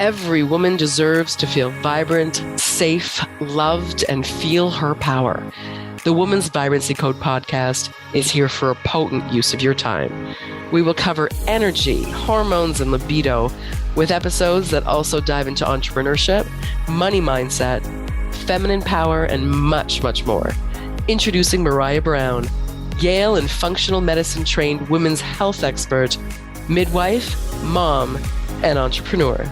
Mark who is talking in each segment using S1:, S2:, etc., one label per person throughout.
S1: Every woman deserves to feel vibrant, safe, loved, and feel her power. The Woman's Vibrancy Code podcast is here for a potent use of your time. We will cover energy, hormones, and libido with episodes that also dive into entrepreneurship, money mindset, feminine power, and much, much more. Introducing Maraya Brown, Yale and functional medicine trained women's health expert, midwife, mom, and entrepreneur.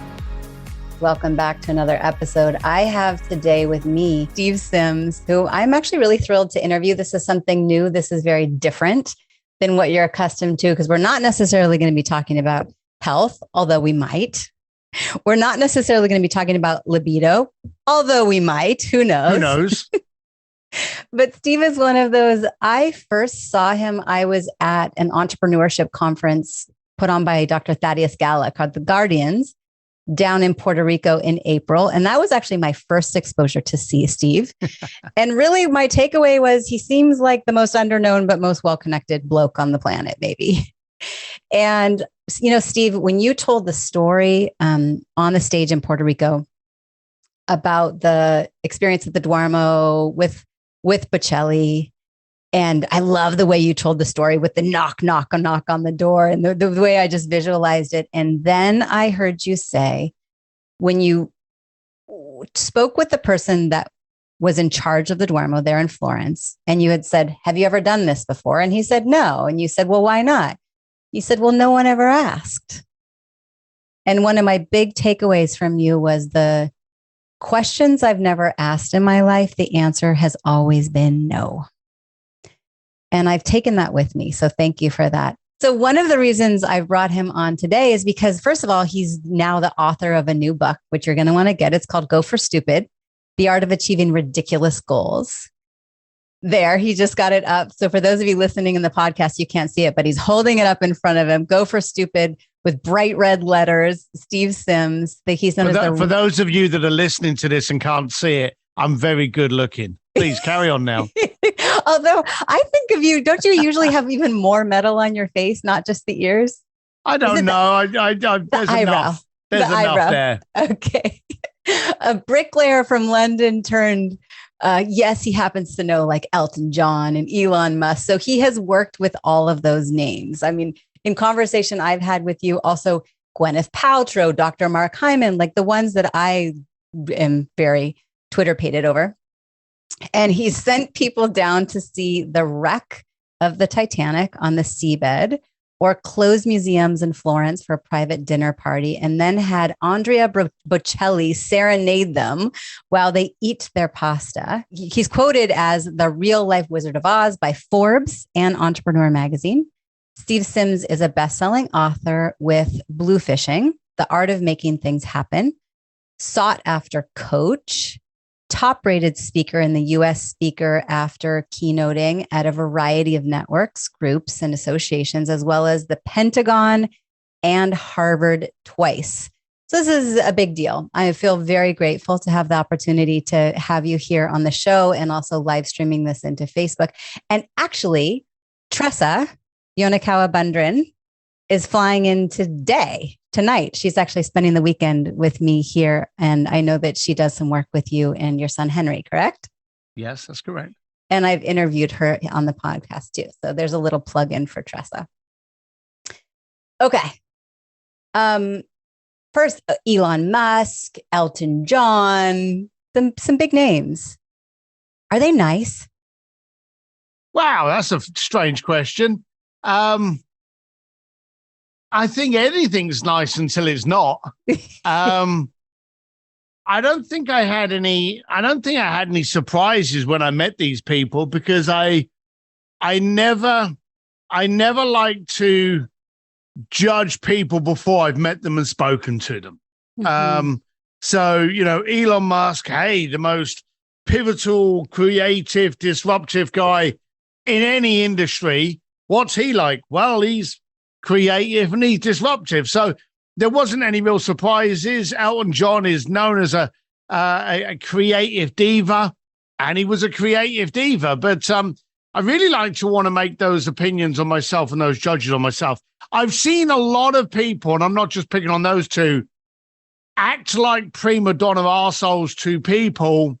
S2: Welcome back to another episode. I have today with me Steve Sims, who I'm actually really thrilled to interview. This is something new. This is very different than what you're accustomed to, because we're not necessarily going to be talking about health, although we might. We're not necessarily going to be talking about libido, although we might. Who knows?
S3: Who knows?
S2: But Steve is one of those. I first saw him, I was at an entrepreneurship conference put on by Dr. Thaddeus Gala called The Guardians, down in Puerto Rico in April. And that was actually my first exposure to see Steve. And really my takeaway was he seems like the most underknown, but most well-connected bloke on the planet, maybe. And, you know, Steve, when you told the story on the stage in Puerto Rico about the experience at the Duomo with Bocelli, and I love the way you told the story with the knock on the door and the way I just visualized it. And then I heard you say, when you spoke with the person that was in charge of the Duomo there in Florence, and you had said, have you ever done this before? And he said, no. And you said, well, why not? You said, well, no one ever asked. And one of my big takeaways from you was the questions I've never asked in my life. The answer has always been no. And I've taken that with me. So thank you for that. So one of the reasons I've brought him on today is because, first of all, he's now the author of a new book, which you're going to want to get. It's called Go for Stupid, The Art of Achieving Ridiculous Goals. There, he just got it up. So for those of you listening in the podcast, you can't see it, but he's holding it up in front of him. Go for Stupid with bright red letters, Steve Sims. He's known as
S3: for those of you that are listening to this and can't see it, I'm very good looking. Please carry on now.
S2: Although I think of you, don't you usually have even more metal on your face, not just the ears?
S3: I don't know. There's enough. There's enough there.
S2: Okay. A bricklayer from London turned, yes, he happens to know like Elton John and Elon Musk. So he has worked with all of those names. I mean, in conversation I've had with you, also Gwyneth Paltrow, Dr. Mark Hyman, like the ones that I am very Twitter-pated over. And he sent people down to see the wreck of the Titanic on the seabed, or close museums in Florence for a private dinner party, and then had Andrea Bocelli serenade them while they eat their pasta. He's quoted as the real-life Wizard of Oz by Forbes and Entrepreneur Magazine. Steve Sims is a best-selling author with Bluefishing, The Art of Making Things Happen, sought-after coach, top-rated speaker in the U.S. Speaker After keynoting at a variety of networks, groups, and associations, as well as the Pentagon and Harvard twice. So this is a big deal. I feel very grateful to have the opportunity to have you here on the show and also live streaming this into Facebook. And actually, Tressa Yonakawa Bundren is flying in tonight. She's actually spending the weekend with me here. And I know that she does some work with you and your son, Henry, correct?
S3: Yes, that's correct.
S2: And I've interviewed her on the podcast too. So there's a little plug in for Tressa. Okay. First, Elon Musk, Elton John, some big names. Are they nice?
S3: Wow, that's a strange question. I think anything's nice until it's not. I don't think I had any surprises when I met these people, because I never like to judge people before I've met them and spoken to them. Mm-hmm. So, you know, Elon Musk, hey, the most pivotal, creative, disruptive guy in any industry. What's he like? Well, he's creative and he's disruptive. So there wasn't any real surprises. Elton John is known as a creative diva, and he was a creative diva. But I really like to want to make those opinions on myself and those judges on myself. I've seen a lot of people, and I'm not just picking on those two, act like prima donna arseholes to people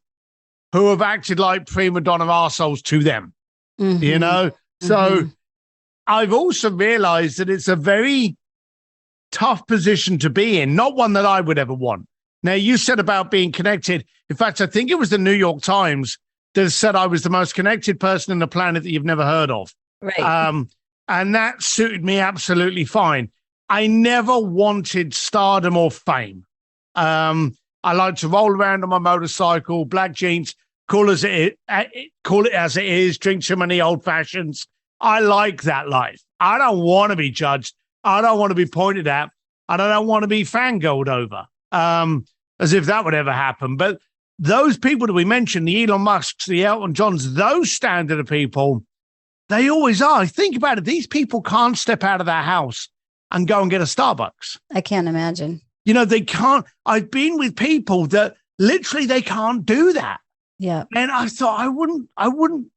S3: who have acted like prima donna arseholes to them, you know? So I've also realized that it's a very tough position to be in, not one that I would ever want. Now, you said about being connected. In fact, I think it was the New York Times that said I was the most connected person on the planet that you've never heard of.
S2: Right.
S3: And that suited me absolutely fine. I never wanted stardom or fame. I like to roll around on my motorcycle, black jeans, call it as it is, drink too many old fashions. I like that life. I don't want to be judged. I don't want to be pointed at. I don't want to be fangirled over, as if that would ever happen. But those people that we mentioned, the Elon Musks, the Elton Johns, those standard of people, they always are. Think about it. These people can't step out of their house and go and get a Starbucks.
S2: I can't imagine.
S3: You know, they can't. I've been with people that literally they can't do that.
S2: Yeah.
S3: And I thought I wouldn't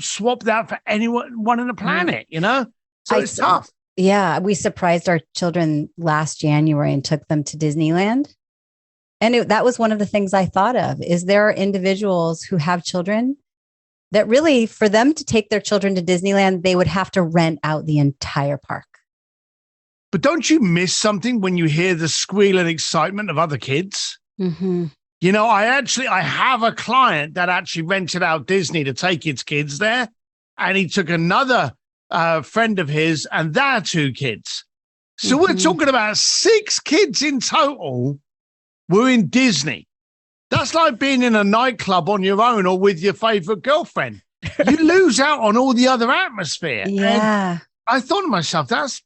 S3: swap that for anyone on the planet, you know? So it's tough.
S2: Yeah. We surprised our children last January and took them to Disneyland. And that was one of the things I thought of, is there are individuals who have children that really, for them to take their children to Disneyland, they would have to rent out the entire park.
S3: But don't you miss something when you hear the squeal and excitement of other kids?
S2: Mm-hmm.
S3: You know, I have a client that actually rented out Disney to take his kids there. And he took another friend of his and their 2 kids. So we're talking about 6 kids in total were in Disney. That's like being in a nightclub on your own or with your favorite girlfriend. You lose out on all the other atmosphere.
S2: Yeah.
S3: And I thought to myself, that's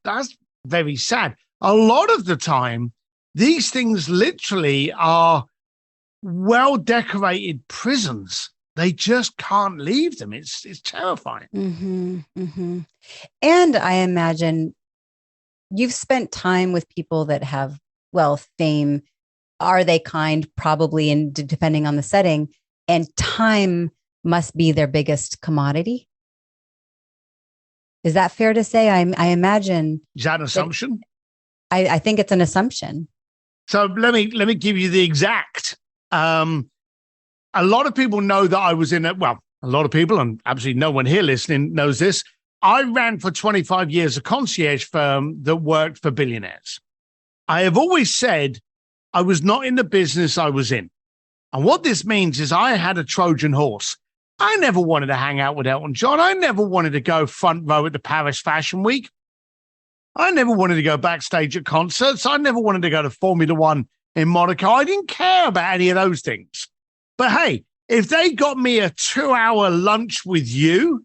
S3: very sad. A lot of the time, these things literally are well-decorated prisons. They just can't leave them. It's terrifying.
S2: And I imagine you've spent time with people that have wealth, fame. Are they kind? Probably, and depending on the setting. And time must be their biggest commodity. Is that fair to say? I imagine.
S3: Is that an assumption?
S2: I think it's an assumption.
S3: So let me give you the exact. A lot of people know that I was in it. Well, a lot of people, and absolutely no one here listening knows this. I ran for 25 years a concierge firm that worked for billionaires. I have always said I was not in the business I was in. And what this means is I had a Trojan horse. I never wanted to hang out with Elton John. I never wanted to go front row at the Paris Fashion Week. I never wanted to go backstage at concerts. I never wanted to go to Formula One in Monaco. I didn't care about any of those things. But hey, if they got me a 2-hour lunch with you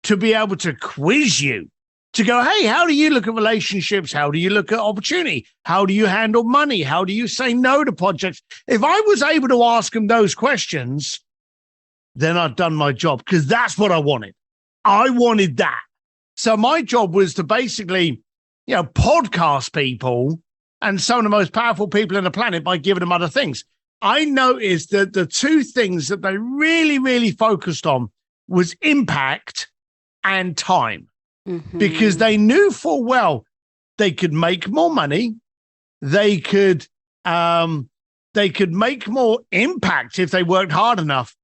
S3: to be able to quiz you, to go, hey, how do you look at relationships? How do you look at opportunity? How do you handle money? How do you say no to projects? If I was able to ask them those questions, then I'd done my job, because that's what I wanted. I wanted that. So my job was to basically, podcast people and some of the most powerful people on the planet by giving them other things. I noticed that the 2 things that they really, really focused on was impact and time. Because they knew full well they could make more money, they could make more impact if they worked hard enough,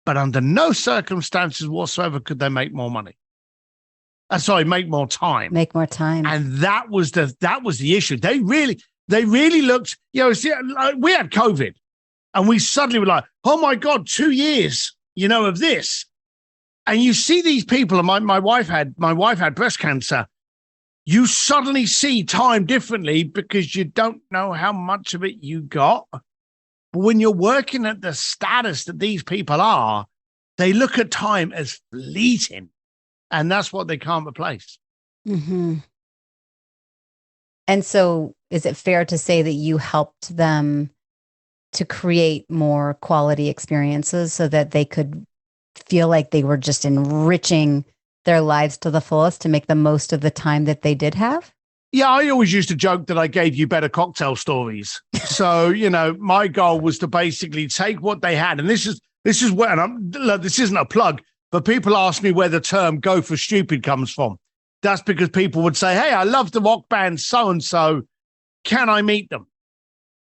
S3: but under no circumstances whatsoever could they make more money. Make more time.
S2: Make more time. And
S3: that was the issue. They really looked. We had COVID, and we suddenly were like, oh my God, 2 years, of this. And you see these people, and my wife had breast cancer. You suddenly see time differently because you don't know how much of it you got. But when you're working at the status that these people are, they look at time as fleeting, and that's what they can't replace.
S2: And so is it fair to say that you helped them to create more quality experiences so that they could feel like they were just enriching their lives to the fullest to make the most of the time that they did have?
S3: Yeah, I always used to joke that I gave you better cocktail stories. So, my goal was to basically take what they had. And this is where, and this isn't a plug, but people ask me where the term go for stupid comes from. That's because people would say, hey, I love the rock band so-and-so. Can I meet them?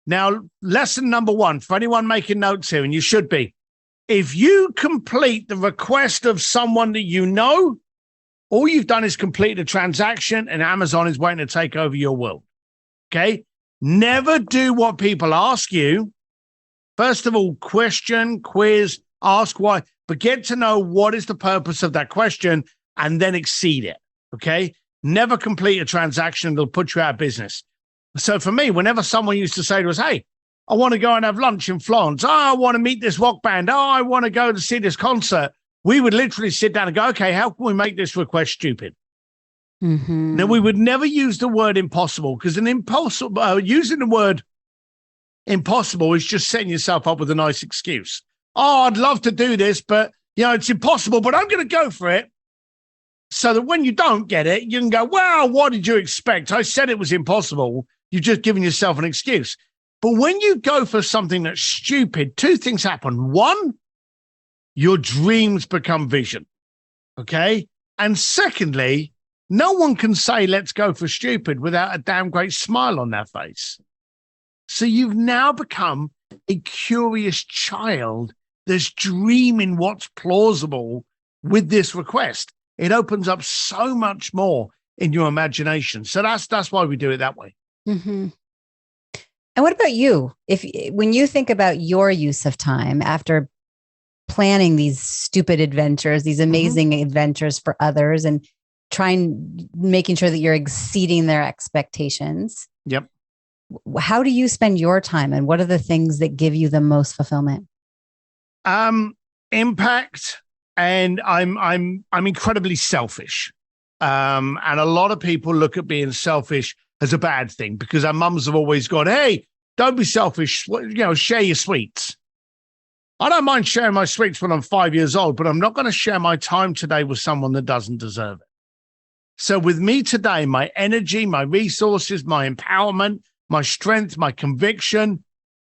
S3: Now, lesson number one for anyone making notes here, and you should be, if you complete the request of someone that you know, all you've done is complete a transaction and Amazon is waiting to take over your world. Okay? Never do what people ask you. First of all, question, quiz, ask why, but get to know what is the purpose of that question and then exceed it. Okay? Never complete a transaction that'll put you out of business. So for me, whenever someone used to say to us, hey, I want to go and have lunch in Florence. Oh, I want to meet this rock band. Oh, I want to go to see this concert. We would literally sit down and go, okay, how can we make this request stupid?
S2: Mm-hmm.
S3: Now, we would never use the word impossible because using the word impossible is just setting yourself up with a nice excuse. Oh, I'd love to do this, but it's impossible, but I'm going to go for it. So that when you don't get it, you can go, well, what did you expect? I said it was impossible. You've just given yourself an excuse. But when you go for something that's stupid, two things happen. One, your dreams become vision. Okay. And secondly, no one can say, let's go for stupid without a damn great smile on their face. So you've now become a curious child that's dreaming what's plausible with this request. It opens up so much more in your imagination. So that's why we do it that way.
S2: Mm-hmm. And what about you? When you think about your use of time after planning these stupid adventures, these amazing adventures for others and making sure that you're exceeding their expectations.
S3: Yep.
S2: How do you spend your time and what are the things that give you the most fulfillment?
S3: Impact. And I'm incredibly selfish. And a lot of people look at being selfish as a bad thing because our mums have always gone, hey, don't be selfish, share your sweets. I don't mind sharing my sweets when I'm 5 years old, but I'm not going to share my time today with someone that doesn't deserve it. So with me today, my energy, my resources, my empowerment, my strength, my conviction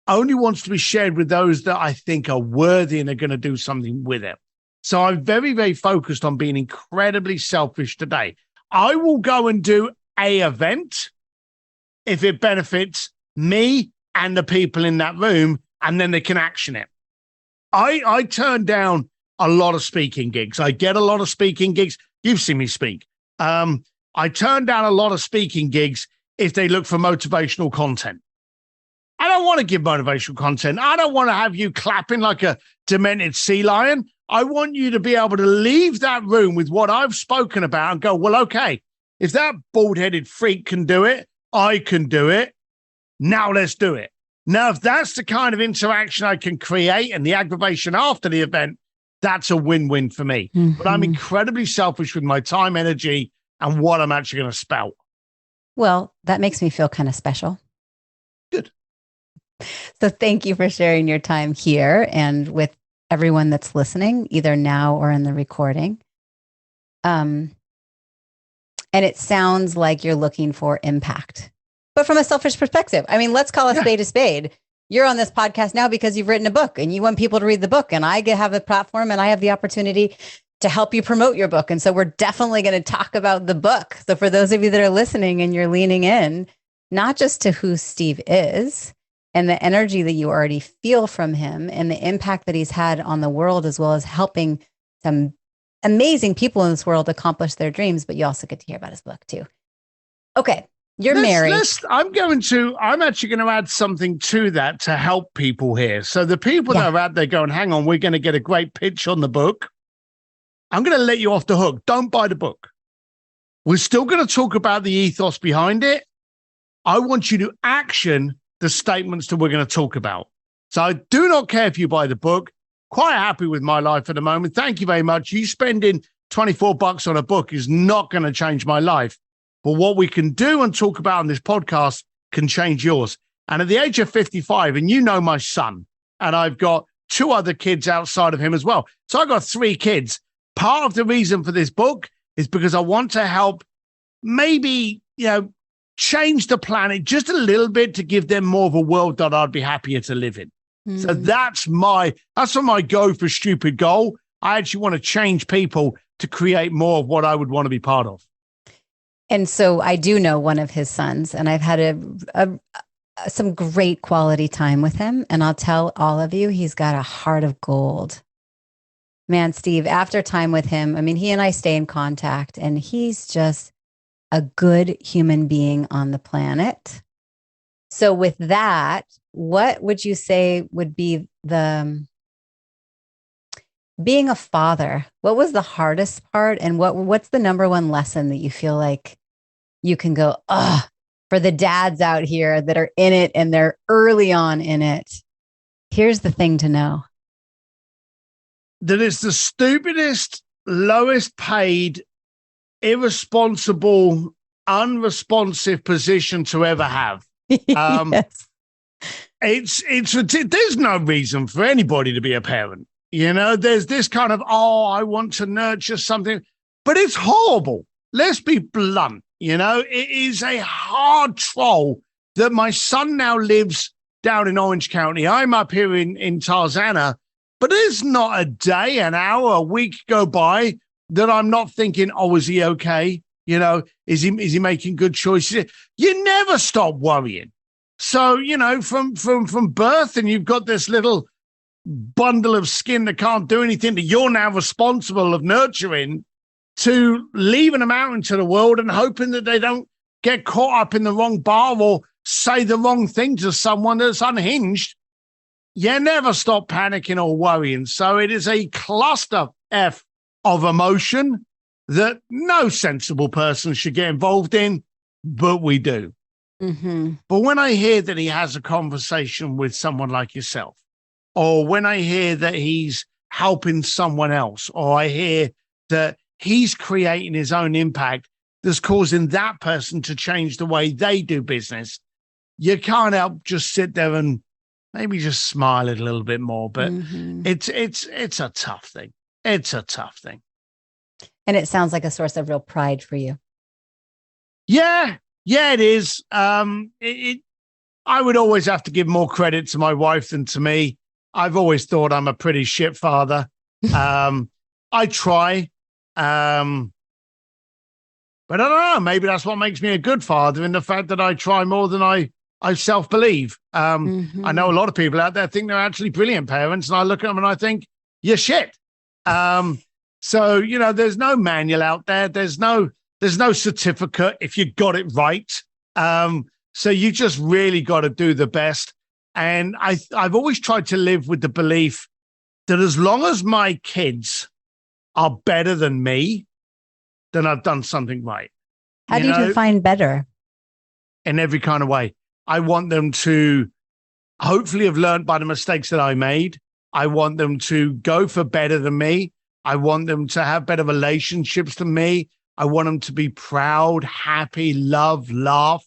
S3: only wants to be shared with those that I think are worthy and are going to do something with it. So I'm very, very focused on being incredibly selfish today. I will go and do a event if it benefits me and the people in that room, and then they can action it. I turn down a lot of speaking gigs. I get a lot of speaking gigs. You've seen me speak. I turn down a lot of speaking gigs if they look for motivational content. I don't want to give motivational content. I don't want to have you clapping like a demented sea lion. I want you to be able to leave that room with what I've spoken about and go, well, okay, if that bald-headed freak can do it, I can do it. Now let's do it. Now, if that's the kind of interaction I can create and the aggravation after the event, that's a win-win for me. Mm-hmm. But I'm incredibly selfish with my time, energy, and what I'm actually going to spout.
S2: Well, that makes me feel kind of special.
S3: Good.
S2: So thank you for sharing your time here and with everyone that's listening, either now or in the recording. And it sounds like you're looking for impact, but from a selfish perspective. I mean, let's call a spade a spade. You're on this podcast now because you've written a book and you want people to read the book, and I have a platform and I have the opportunity to help you promote your book. And so we're definitely going to talk about the book. So for those of you that are listening and you're leaning in, not just to who Steve is and the energy that you already feel from him and the impact that he's had on the world, as well as helping some amazing people in this world accomplish their dreams, but you also get to hear about his book too. Okay. You're married.
S3: I'm actually going to add something to that to help people here. So the people that are out there going, hang on, we're going to get a great pitch on the book. I'm going to let you off the hook. Don't buy the book. We're still going to talk about the ethos behind it. I want you to action the statements that we're going to talk about. So I do not care if you buy the book. Quite happy with my life at the moment. Thank you very much. You spending $24 on a book is not going to change my life. But what we can do and talk about on this podcast can change yours. And at the age of 55, and you know my son, and I've got 2 other kids outside of him as well. So I've got 3 kids. Part of the reason for this book is because I want to help maybe, change the planet just a little bit to give them more of a world that I'd be happier to live in. Mm. So that's my go for stupid goal. I actually want to change people to create more of what I would want to be part of.
S2: And so I do know one of his sons, and I've had some great quality time with him. And I'll tell all of you, he's got a heart of gold. Man, Steve, after time with him, I mean, he and I stay in contact, and he's just a good human being on the planet. So with that, what would you say would be the being a father? What was the hardest part? And what's the number one lesson that you feel like you can go, oh, for the dads out here that are in it and they're early on in it? Here's the thing to know.
S3: That it's the stupidest, lowest paid, irresponsible, unresponsive position to ever have.
S2: Yes.
S3: There's no reason for anybody to be a parent. You know, there's this kind of, oh, I want to nurture something, but it's horrible. Let's be blunt. You know, it is a hard troll that my son now lives down in Orange County. I'm up here in Tarzana, but there's not a day, an hour, a week go by that I'm not thinking, oh, is he okay? You know, is he making good choices? You never stop worrying. So, you know, from birth, and you've got this little bundle of skin that can't do anything that you're now responsible of nurturing, to leaving them out into the world and hoping that they don't get caught up in the wrong bar or say the wrong thing to someone that's unhinged. You never stop panicking or worrying. So it is a cluster F of emotion that no sensible person should get involved in, but we do.
S2: Mm-hmm.
S3: But when I hear that he has a conversation with someone like yourself, or when I hear that he's helping someone else, or I hear that he's creating his own impact that's causing that person to change the way they do business, you can't help just sit there and maybe just smile it a little bit more. But it's a tough thing. It's a tough thing.
S2: And it sounds like a source of real pride for you.
S3: Yeah, it is. I would always have to give more credit to my wife than to me. I've always thought I'm a pretty shit father. I try. But I don't know. Maybe that's what makes me a good father, in the fact that I try more than I self-believe. I know a lot of people out there think they're actually brilliant parents, and I look at them and I think, you're shit. So, you know, there's no manual out there. There's no certificate if you got it right. So you just really got to do the best. And I've always tried to live with the belief that as long as my kids are better than me, then I've done something right.
S2: How do you define better?
S3: In every kind of way. I want them to hopefully have learned by the mistakes that I made. I want them to go for better than me. I want them to have better relationships than me. I want them to be proud, happy, love, laugh.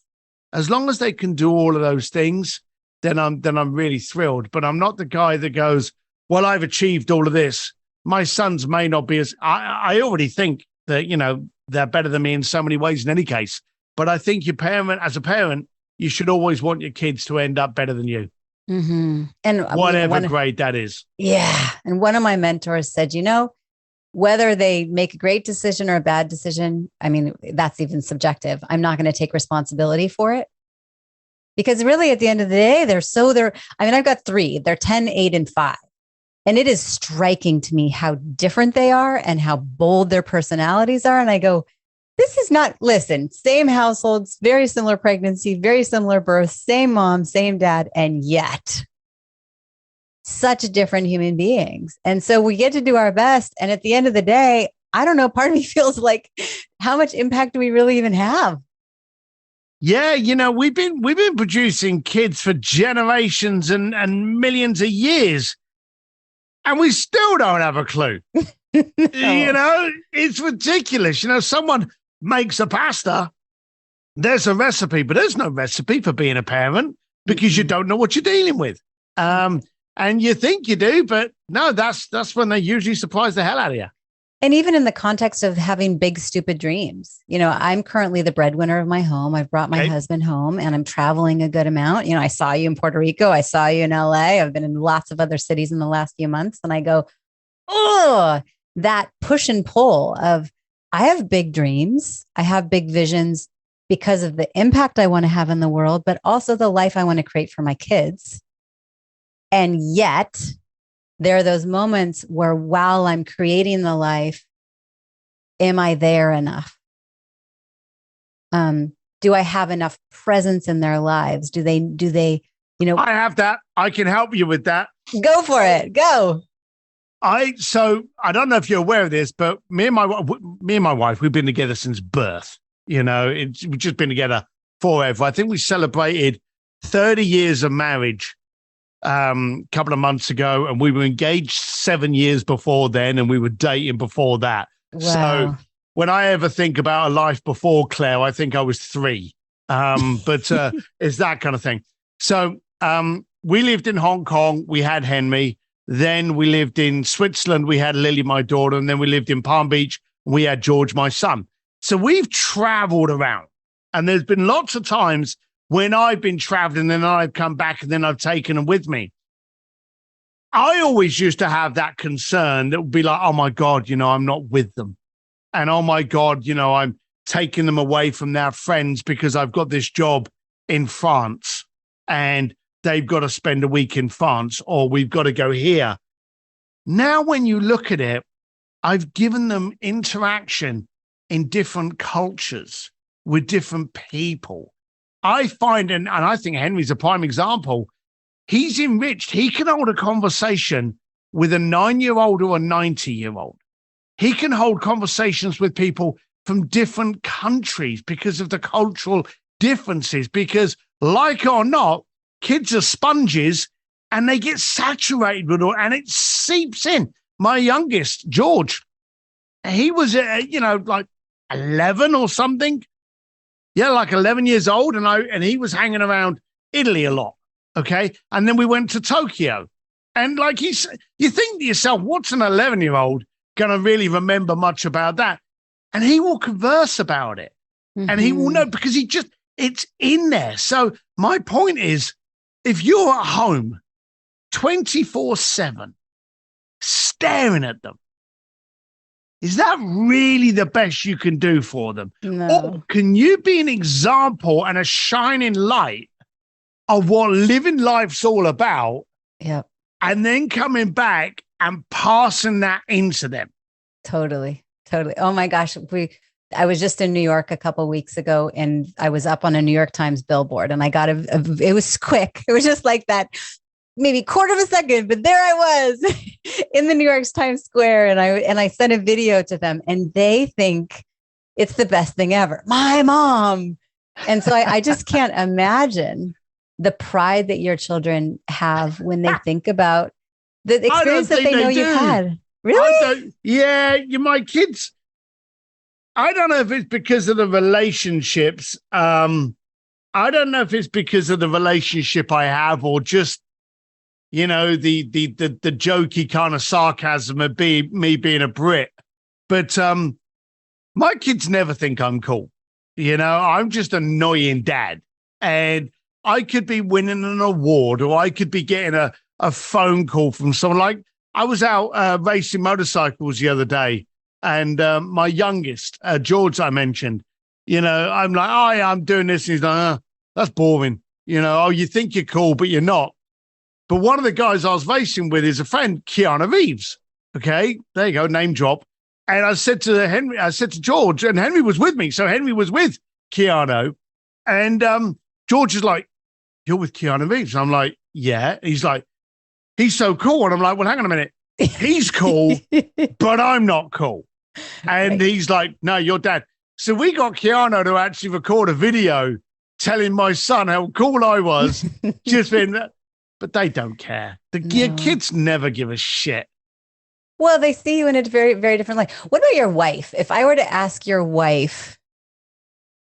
S3: As long as they can do all of those things, then I'm really thrilled. But I'm not the guy that goes, well, I've achieved all of this. My sons may not be as, I already think that, you know, they're better than me in so many ways in any case. But I think as a parent, you should always want your kids to end up better than you.
S2: Mm-hmm. And
S3: whatever grade that is.
S2: Yeah. And one of my mentors said, you know, whether they make a great decision or a bad decision, I mean, that's even subjective. I'm not going to take responsibility for it. Because really, at the end of the day, I've got 3. They're 10, 8, and 5. And it is striking to me how different they are and how bold their personalities are. And I go, this is not, listen, same households, very similar pregnancy, very similar birth, same mom, same dad, and yet such different human beings. And so we get to do our best. And at the end of the day, I don't know, part of me feels like, how much impact do we really even have?
S3: Yeah, you know, we've been producing kids for generations and millions of years, and we still don't have a clue. No. You know, it's ridiculous. You know, someone makes a pasta, there's a recipe, but there's no recipe for being a parent because you don't know what you're dealing with. And you think you do, but no, that's when they usually surprise the hell out of you.
S2: And even in the context of having big, stupid dreams, you know, I'm currently the breadwinner of my home. I've brought my husband home and I'm traveling a good amount. You know, I saw you in Puerto Rico. I saw you in LA. I've been in lots of other cities in the last few months. And I go, oh, that push and pull of, I have big dreams. I have big visions. because of the impact I want to have in the world, but also the life I want to create for my kids. And yet there are those moments where while I'm creating the life, am I there enough? Do I have enough presence in their lives? Do they,
S3: I have that. I can help you with that.
S2: Go for it. Go.
S3: So I don't know if you're aware of this, but me and my wife, we've been together since birth. We've just been together forever. I think we celebrated 30 years of marriage a couple of months ago, and we were engaged 7 years before then, and we were dating before that.
S2: Wow.
S3: So when I ever think about a life before Claire, I think I was 3. But it's that kind of thing. So we lived in Hong Kong. We had Henry. Then we lived in Switzerland. We had Lily, my daughter. And then we lived in Palm Beach. We had George, my son. So we've traveled around. And there's been lots of times when I've been traveling and then I've come back and then I've taken them with me. I always used to have that concern that would be like, oh, my God, I'm not with them. And oh, my God, I'm taking them away from their friends because I've got this job in France and they've got to spend a week in France, or we've got to go here. Now, when you look at it, I've given them interaction in different cultures with different people. I find, and I think Henry's a prime example, he's enriched. He can hold a conversation with a 9-year-old or a 90-year-old. He can hold conversations with people from different countries because of the cultural differences, because like it or not, kids are sponges and they get saturated with it and it seeps in. My youngest, George, he was, like 11 or something. Yeah, like 11 years old. And he was hanging around Italy a lot. Okay. And then we went to Tokyo. And like you think to yourself, what's an 11-year-old going to really remember much about that? And he will converse about it. Mm-hmm. And he will know because it's in there. So my point is, if you're at home 24/7 staring at them, is that really the best you can do for them?
S2: No.
S3: Or can you be an example and a shining light of what living life's all about?
S2: Yeah.
S3: And then coming back and passing that into them?
S2: Totally. Oh my gosh. I was just in New York a couple of weeks ago and I was up on a New York Times billboard and I got it was quick. It was just like that, maybe quarter of a second, but there I was in the New York Times Square. And I sent a video to them and they think it's the best thing ever. My mom. And so I just can't imagine the pride that your children have when they think about the experience that they know you've had. Really?
S3: My kids, I don't know if it's because of the relationships. I don't know if it's because of the relationship I have or just, the jokey kind of sarcasm of me being a Brit. But my kids never think I'm cool. I'm just an annoying dad. And I could be winning an award or I could be getting a phone call from someone. Like I was out racing motorcycles the other day. And my youngest, George, I mentioned, I'm like, oh, yeah, I'm doing this. And he's like, that's boring. You think you're cool, but you're not. But one of the guys I was racing with is a friend, Keanu Reeves. Okay, there you go, name drop. And I said to George, and Henry was with me. So Henry was with Keanu. And George is like, you're with Keanu Reeves. And I'm like, yeah. He's like, he's so cool. And I'm like, well, hang on a minute. He's cool, but I'm not cool. And he's like, no, you're dad. So we got Keanu to actually record a video telling my son how cool I was. But they don't care. Your kids never give a shit.
S2: Well, they see you in a very, very different light. What about your wife? If I were to ask your wife,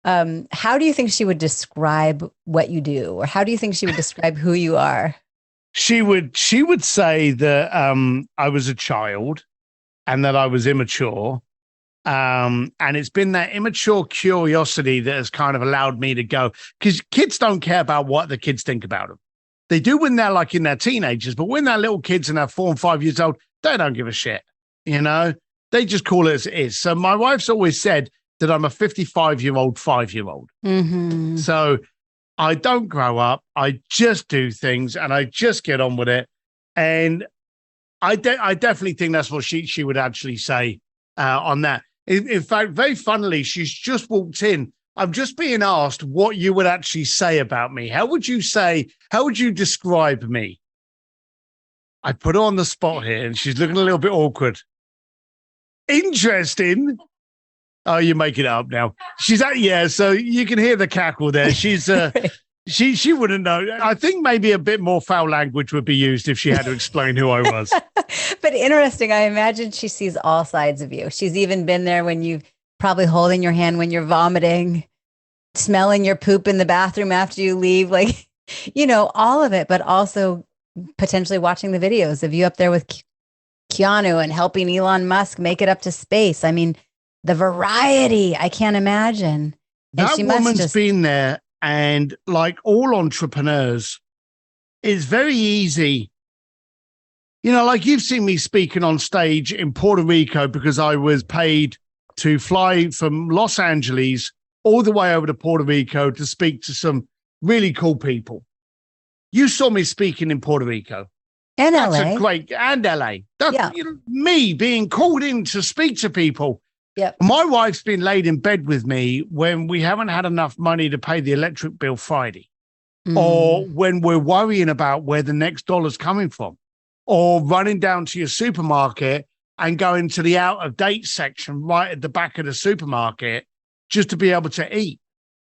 S2: how do you think she would describe what you do? Or how do you think she would describe who you are?
S3: She would say that I was a child and that I was immature. And it's been that immature curiosity that has kind of allowed me to go, because kids don't care about what the kids think about them. They do when they're like in their teenagers, but when they're little kids and they're 4 and 5 years old, they don't give a shit. They just call it as it is. So my wife's always said, that I'm a 55-year-old, 5-year-old.
S2: Mm-hmm.
S3: So I don't grow up. I just do things and I just get on with it. And I definitely think that's what she would actually say on that. In fact, very funnily, she's just walked in. I'm just being asked what you would actually say about me. How would you describe me? I put her on the spot here and she's looking a little bit awkward. Interesting. Oh, you're making it up now. She's so you can hear the cackle there. She's she wouldn't know. I think maybe a bit more foul language would be used if she had to explain who I was.
S2: But interesting. I imagine she sees all sides of you. She's even been there when you probably holding your hand when you're vomiting, smelling your poop in the bathroom after you leave, like, all of it, but also potentially watching the videos of you up there with Keanu and helping Elon Musk make it up to space. I mean, the variety, I can't imagine. And
S3: that woman's been there, and like all entrepreneurs, it's very easy. Like you've seen me speaking on stage in Puerto Rico because I was paid to fly from Los Angeles all the way over to Puerto Rico to speak to some really cool people. You saw me speaking in Puerto Rico.
S2: And
S3: That's
S2: LA.
S3: and LA. That's me being called in to speak to people.
S2: Yep.
S3: My wife's been laid in bed with me when we haven't had enough money to pay the electric bill Friday, or when we're worrying about where the next dollar's coming from, or running down to your supermarket and going to the out of date section right at the back of the supermarket just to be able to eat.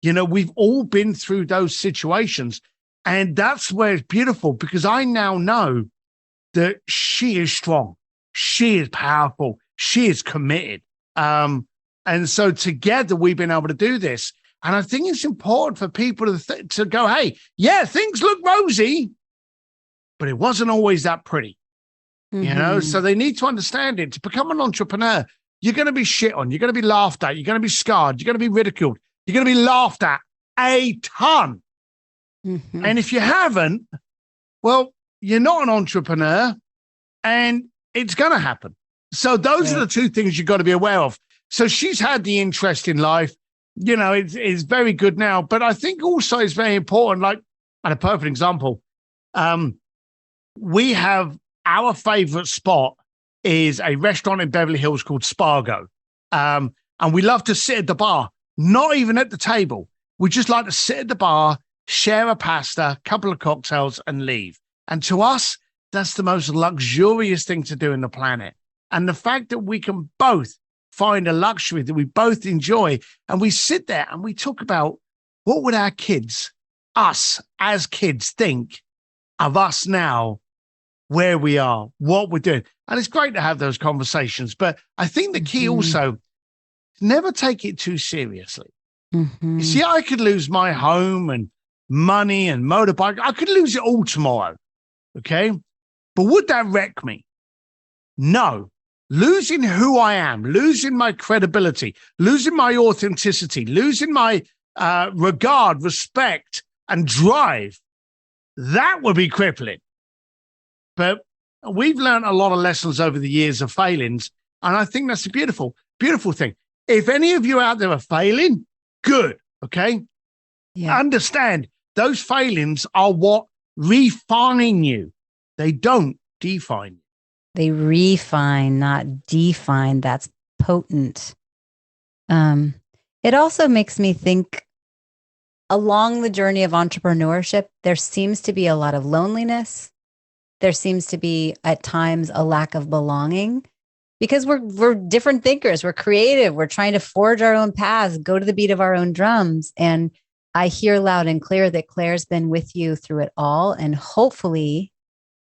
S3: We've all been through those situations. And that's where it's beautiful, because I now know that she is strong. She is powerful. She is committed. And so together we've been able to do this. And I think it's important for people to go, hey, yeah, things look rosy, but it wasn't always that pretty. So they need to understand it. To become an entrepreneur, you're going to be shit on. You're going to be laughed at. You're going to be scarred. You're going to be ridiculed. You're going to be laughed at a ton. And if you haven't, well, you're not an entrepreneur, and it's going to happen. So those are the two things you've got to be aware of. So she's had the interest in life. It's very good now. But I think also it's very important, like, and a perfect example, we have our favorite spot is a restaurant in Beverly Hills called Spargo. And we love to sit at the bar, not even at the table. We just like to sit at the bar, share a pasta, couple of cocktails, and leave. And to us, that's the most luxurious thing to do in the planet. And the fact that we can both find a luxury that we both enjoy, and we sit there and we talk about what would our kids, us as kids, think of us now, where we are, what we're doing. And it's great to have those conversations. But I think the key also, never take it too seriously. You see, I could lose my home and money and motorbike. I could lose it all tomorrow. Okay. But would that wreck me? No. Losing who I am, losing my credibility, losing my authenticity, losing my regard, respect, and drive, that would be crippling. But we've learned a lot of lessons over the years of failings. And I think that's a beautiful, beautiful thing. If any of you out there are failing, good. Okay. Yeah. Understand those failings are what refine you. They don't define you.
S2: They refine, not define. That's potent. It also makes me think, along the journey of entrepreneurship, there seems to be a lot of loneliness. There seems to be at times a lack of belonging, because we're different thinkers. We're creative. We're trying to forge our own paths, go to the beat of our own drums. And I hear loud and clear that Claire's been with you through it all. And hopefully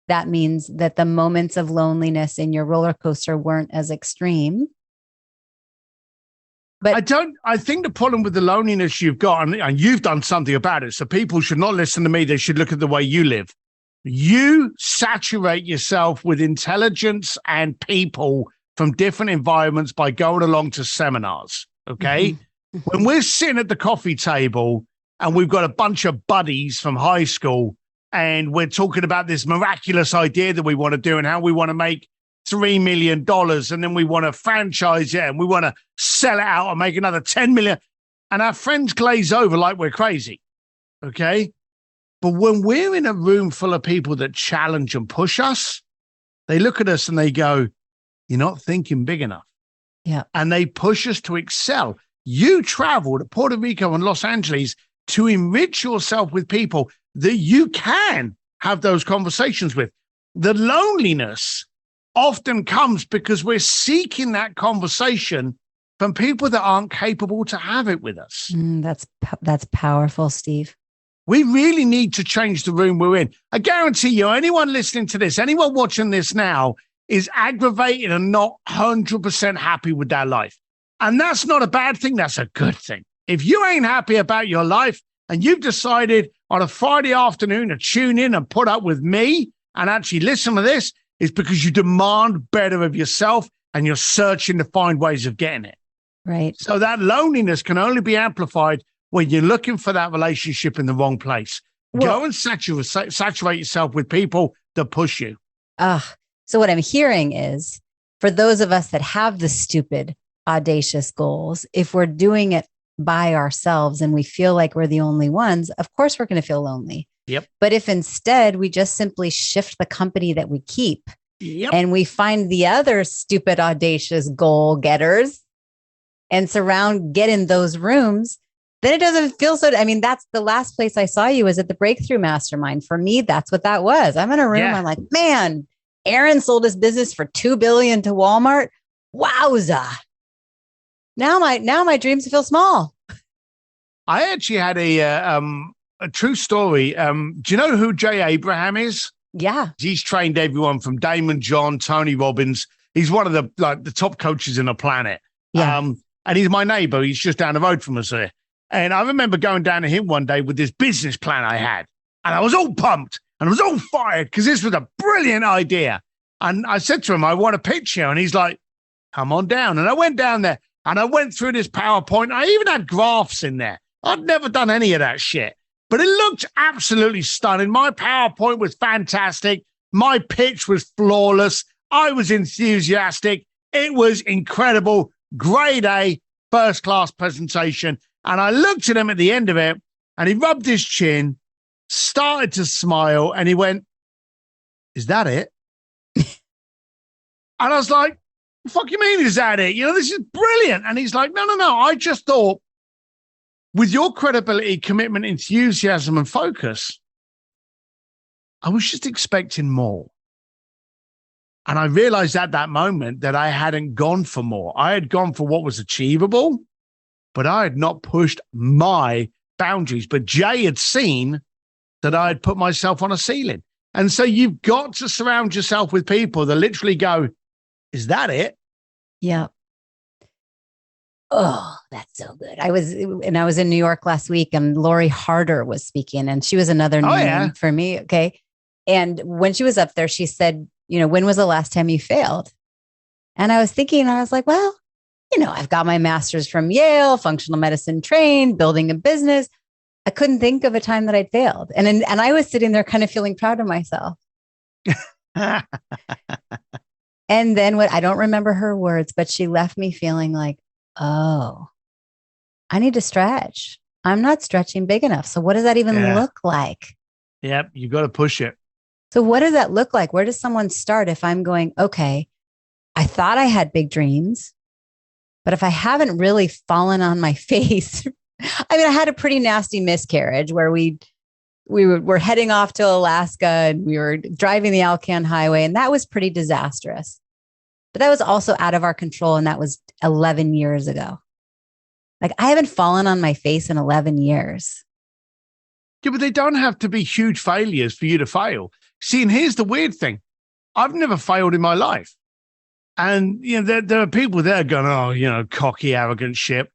S2: that means that the moments of loneliness in your roller coaster weren't as extreme. But
S3: I think the problem with the loneliness you've got, and you've done something about it, so people should not listen to me. They should look at the way you live. You saturate yourself with intelligence and people from different environments by going along to seminars. Okay. When we're sitting at the coffee table and we've got a bunch of buddies from high school and we're talking about this miraculous idea that we want to do and how we want to make $3 million, and then we want to franchise it and we want to sell it out and make another 10 million. And our friends glaze over like we're crazy. Okay. But when we're in a room full of people that challenge and push us, they look at us and they go, you're not thinking big enough.
S2: Yeah.
S3: And they push us to excel. You travel to Puerto Rico and Los Angeles to enrich yourself with people that you can have those conversations with. The loneliness often comes because we're seeking that conversation from people that aren't capable to have it with us.
S2: That's powerful, Steve.
S3: We really need to change the room we're in. I guarantee you, anyone listening to this, anyone watching this now is aggravated and not 100% happy with their life. And that's not a bad thing. That's a good thing. If you ain't happy about your life and you've decided on a Friday afternoon to tune in and put up with me and actually listen to this, it's because you demand better of yourself and you're searching to find ways of getting it.
S2: Right.
S3: So that loneliness can only be amplified when you're looking for that relationship in the wrong place. Go and saturate yourself with people that push you.
S2: So what I'm hearing is, for those of us that have the stupid, audacious goals, if we're doing it by ourselves and we feel like we're the only ones, of course we're going to feel lonely.
S3: Yep.
S2: But if instead we just simply shift the company that we keep, and we find the other stupid, audacious goal getters and get in those rooms, then it doesn't feel so. I mean, that's the last place I saw you was at the Breakthrough Mastermind. For me, that's what that was. I'm in a room. I'm like, man, Aaron sold his business for $2 billion to Walmart. Wowza. Now my dreams feel small.
S3: I actually had a true story. Do you know who Jay Abraham is?
S2: Yeah.
S3: He's trained everyone from Damon John, Tony Robbins. He's one of the top coaches in the planet.
S2: Yeah.
S3: And he's my neighbor. He's just down the road from us here. And I remember going down to him one day with this business plan I had. And I was all pumped and I was all fired because this was a brilliant idea. And I said to him, I want to pitch you. And he's like, come on down. And I went down there and I went through this PowerPoint. I even had graphs in there. I'd never done any of that shit. But it looked absolutely stunning. My PowerPoint was fantastic. My pitch was flawless. I was enthusiastic. It was incredible. Grade A, first class presentation. And I looked at him at the end of it and he rubbed his chin, started to smile, and he went, is that it? And I was like, the fuck you mean, is that it? You know, this is brilliant. And he's like, no. I just thought with your credibility, commitment, enthusiasm, and focus, I was just expecting more. And I realized at that moment that I hadn't gone for more. I had gone for what was achievable, but I had not pushed my boundaries. But Jay had seen that I had put myself on a ceiling. And so you've got to surround yourself with people that literally go, is that it?
S2: Yeah. Oh, that's so good. I was in New York last week and Lori Harder was speaking and she was another name for me. Okay. And when she was up there, she said, when was the last time you failed? And I was thinking, I was like, well, I've got my master's from Yale, functional medicine trained, building a business. I couldn't think of a time that I'd failed. And I was sitting there kind of feeling proud of myself. And then I don't remember her words, but she left me feeling like, oh, I need to stretch. I'm not stretching big enough. So what does that even look like?
S3: Yep. You got to push it.
S2: So what does that look like? Where does someone start if I'm going, okay, I thought I had big dreams, but if I haven't really fallen on my face, I had a pretty nasty miscarriage where we were heading off to Alaska and we were driving the Alcan Highway and that was pretty disastrous. But that was also out of our control. And that was 11 years ago. Like I haven't fallen on my face in 11 years.
S3: Yeah, but they don't have to be huge failures for you to fail. See, and here's the weird thing. I've never failed in my life. And, there are people there going, oh, cocky, arrogant shit.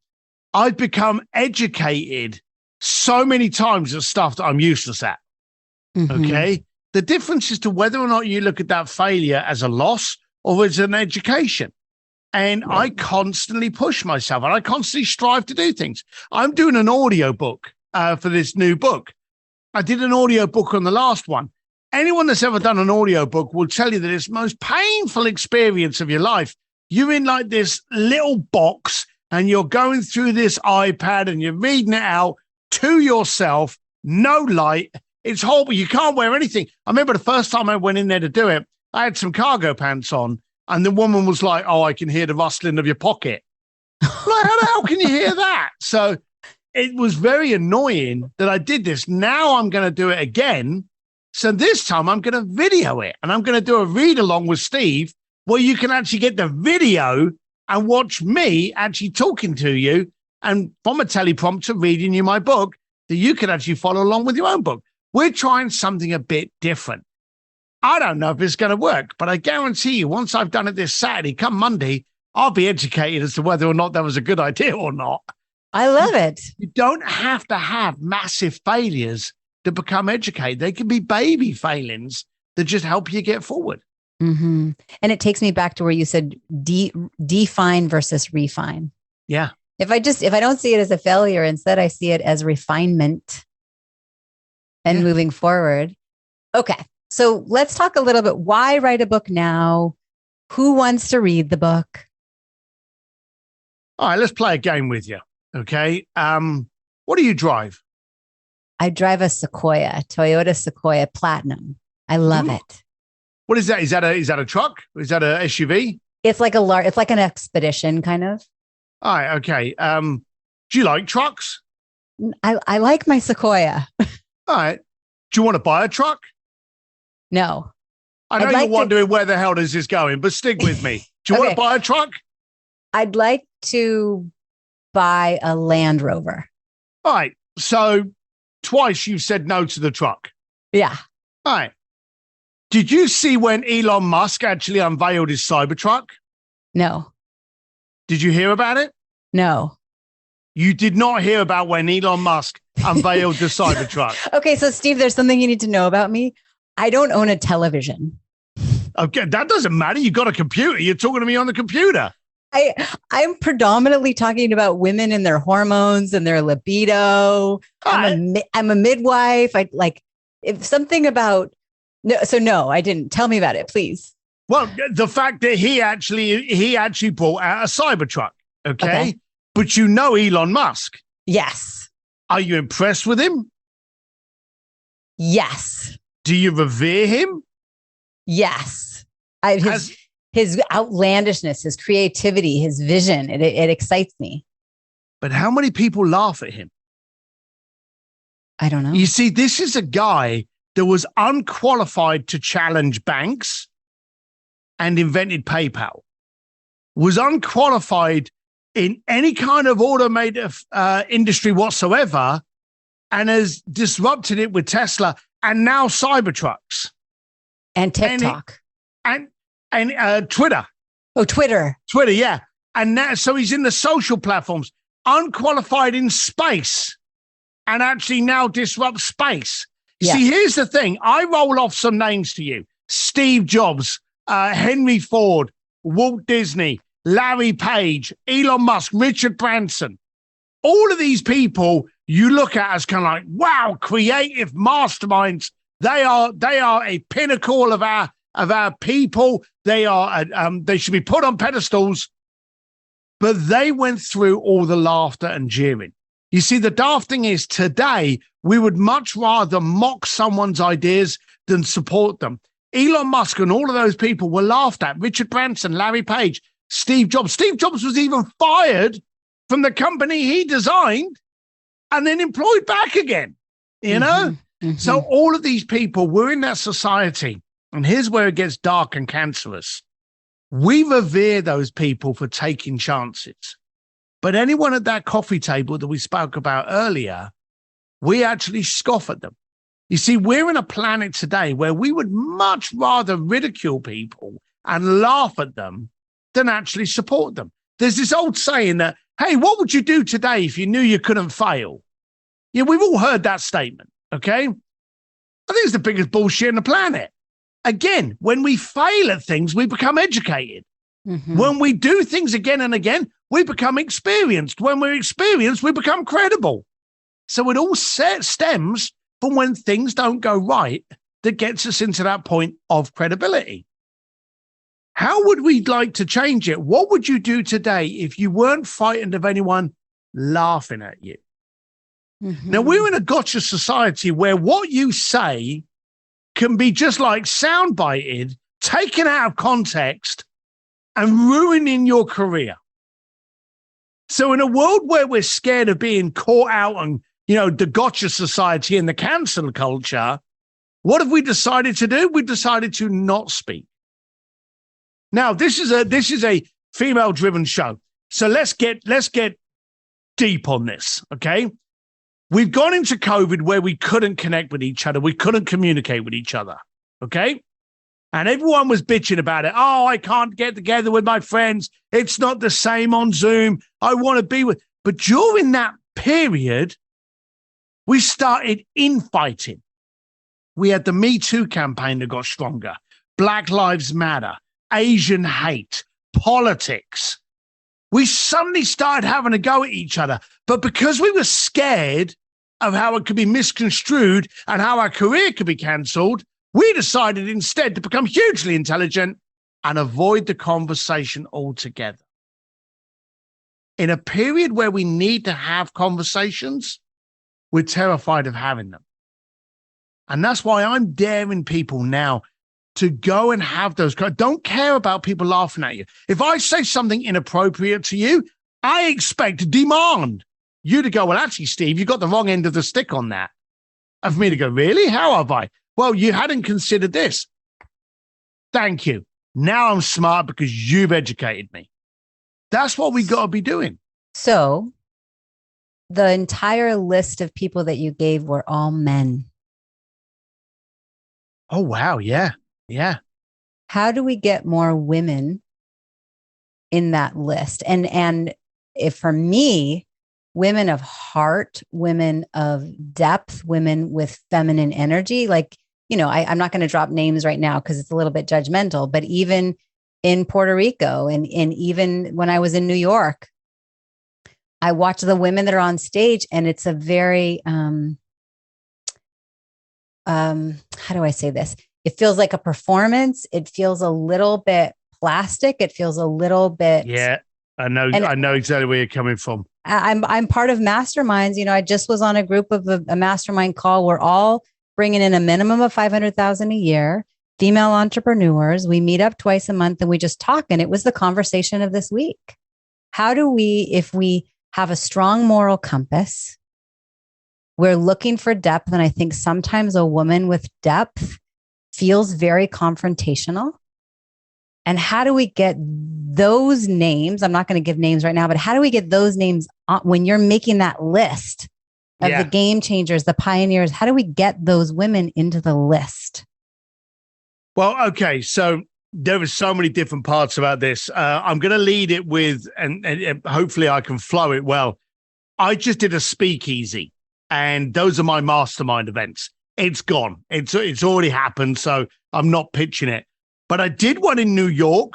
S3: I've become educated so many times at stuff that I'm useless at. Mm-hmm. Okay. The difference is to whether or not you look at that failure as a loss or as an education. And I constantly push myself and I constantly strive to do things. I'm doing an audio book for this new book. I did an audio book on the last one. anyone that's ever done an audiobook will tell you that it's the most painful experience of your life. You're in like this little box and you're going through this iPad and you're reading it out to yourself. No light. It's horrible. You can't wear anything. I remember the first time I went in there to do it, I had some cargo pants on and the woman was like, oh, I can hear the rustling of your pocket. Like, how the hell can you hear that? So it was very annoying that I did this. Now I'm going to do it again. So this time I'm going to video it and I'm going to do a read along with Steve where you can actually get the video and watch me actually talking to you and from a teleprompter reading you my book that you can actually follow along with your own book. We're trying something a bit different. I don't know if it's going to work, but I guarantee you once I've done it this Saturday, come Monday, I'll be educated as to whether or not that was a good idea or not.
S2: I love it.
S3: You don't have to have massive failures to become educated. They can be baby failings that just help you get forward.
S2: Mm-hmm. And it takes me back to where you said define versus refine.
S3: Yeah.
S2: If I don't see it as a failure, instead I see it as refinement and moving forward. Okay. So let's talk a little bit. Why write a book now? Who wants to read the book?
S3: All right, let's play a game with you. Okay. What do you drive?
S2: I drive a Toyota Sequoia Platinum. I love it.
S3: What is that? Is that a truck? Is that a SUV?
S2: It's like it's like an expedition kind of.
S3: All right. Okay. Do you like trucks?
S2: I like my Sequoia.
S3: All right. Do you want to buy a truck?
S2: No.
S3: I know you're wondering where the hell is this going, but stick with me. Do you want to buy a truck?
S2: I'd like to buy a Land Rover.
S3: All right. So twice you've said no to the truck.
S2: Yeah.
S3: All right. Did you see when Elon Musk actually unveiled his Cybertruck?
S2: No.
S3: Did you hear about it?
S2: No.
S3: You did not hear about when Elon Musk unveiled the Cybertruck.
S2: Okay. So Steve, there's something you need to know about me. I don't own a television.
S3: Okay. That doesn't matter. You got a computer. You're talking to me on the computer.
S2: I'm predominantly talking about women and their hormones and their libido. I'm a midwife. I like if something about no. So no, I didn't. Tell me about it, please.
S3: Well, the fact that he actually brought out a Cybertruck. Okay. But you know Elon Musk.
S2: Yes.
S3: Are you impressed with him?
S2: Yes.
S3: Do you revere him?
S2: Yes. His outlandishness, his creativity, his vision, it excites me.
S3: But how many people laugh at him?
S2: I don't know.
S3: You see, this is a guy that was unqualified to challenge banks and invented PayPal, was unqualified in any kind of automotive industry whatsoever, and has disrupted it with Tesla and now Cybertrucks.
S2: And TikTok.
S3: And Twitter.
S2: Oh, Twitter.
S3: Twitter, yeah. And now, so he's in the social platforms, unqualified in space, and actually now disrupts space. Yeah. See, here's the thing. I roll off some names to you. Steve Jobs, Henry Ford, Walt Disney, Larry Page, Elon Musk, Richard Branson. All of these people you look at as kind of like, wow, creative masterminds. They are a pinnacle of our people. They are they should be put on pedestals, but they went through all the laughter and jeering. You see, the daft thing is today we would much rather mock someone's ideas than support them. Elon Musk and all of those people were laughed at. Richard Branson, Larry Page, Steve Jobs. Steve Jobs was even fired from the company he designed and then employed back again, you know? Mm-hmm. So all of these people were in that society. And here's where it gets dark and cancerous. We revere those people for taking chances. But anyone at that coffee table that we spoke about earlier, we actually scoff at them. You see, we're in a planet today where we would much rather ridicule people and laugh at them than actually support them. There's this old saying that, hey, what would you do today if you knew you couldn't fail? Yeah, we've all heard that statement, okay? I think it's the biggest bullshit on the planet. Again, when we fail at things, we become educated. Mm-hmm. When we do things again and again, we become experienced. When we're experienced, we become credible. So it all stems from when things don't go right, that gets us into that point of credibility. How would we like to change it? What would you do today if you weren't frightened of anyone laughing at you? Mm-hmm. Now, we're in a gotcha society where what you say can be just like soundbited, taken out of context, and ruining your career. So in a world where we're scared of being caught out on, the gotcha society and the cancel culture, what have we decided to do? We decided to not speak. Now, this is a female-driven show. So let's get deep on this, okay? We've gone into COVID where we couldn't connect with each other. We couldn't communicate with each other, okay? And everyone was bitching about it. Oh, I can't get together with my friends. It's not the same on Zoom. I want to be with... But during that period, we started infighting. We had the Me Too campaign that got stronger. Black Lives Matter. Asian hate, politics. We suddenly started having a go at each other. But because we were scared of how it could be misconstrued and how our career could be cancelled, we decided instead to become hugely intelligent and avoid the conversation altogether. In a period where we need to have conversations, we're terrified of having them. And that's why I'm daring people now to go and have those. Don't care about people laughing at you. If I say something inappropriate to you, I demand you to go, well, actually, Steve, you got the wrong end of the stick on that. And for me to go, really? How have I? Well, you hadn't considered this. Thank you. Now I'm smart because you've educated me. That's what we got to be doing.
S2: So the entire list of people that you gave were all men.
S3: Oh, wow. Yeah. Yeah.
S2: How do we get more women in that list? And if for me, women of heart, women of depth, women with feminine energy, like, I'm not going to drop names right now because it's a little bit judgmental, but even in Puerto Rico and even when I was in New York, I watch the women that are on stage and it's a very, how do I say this? It feels like a performance. It feels a little bit plastic. It feels a little bit.
S3: Yeah, I know exactly where you're coming from.
S2: I'm part of masterminds. I just was on a group of a mastermind call. We're all bringing in a minimum of $500,000 a year, female entrepreneurs. We meet up twice a month and we just talk. And it was the conversation of this week. How do we, if we have a strong moral compass, we're looking for depth. And I think sometimes a woman with depth feels very confrontational. And how do we get those names? I'm not going to give names right now, but how do we get those names when you're making that list of the game changers, the pioneers? How do we get those women into the list?
S3: Well, okay. So there are so many different parts about this. I'm going to lead it with, and hopefully I can flow it well. I just did a speakeasy and those are my mastermind events. It's gone. It's already happened. So I'm not pitching it. But I did one in New York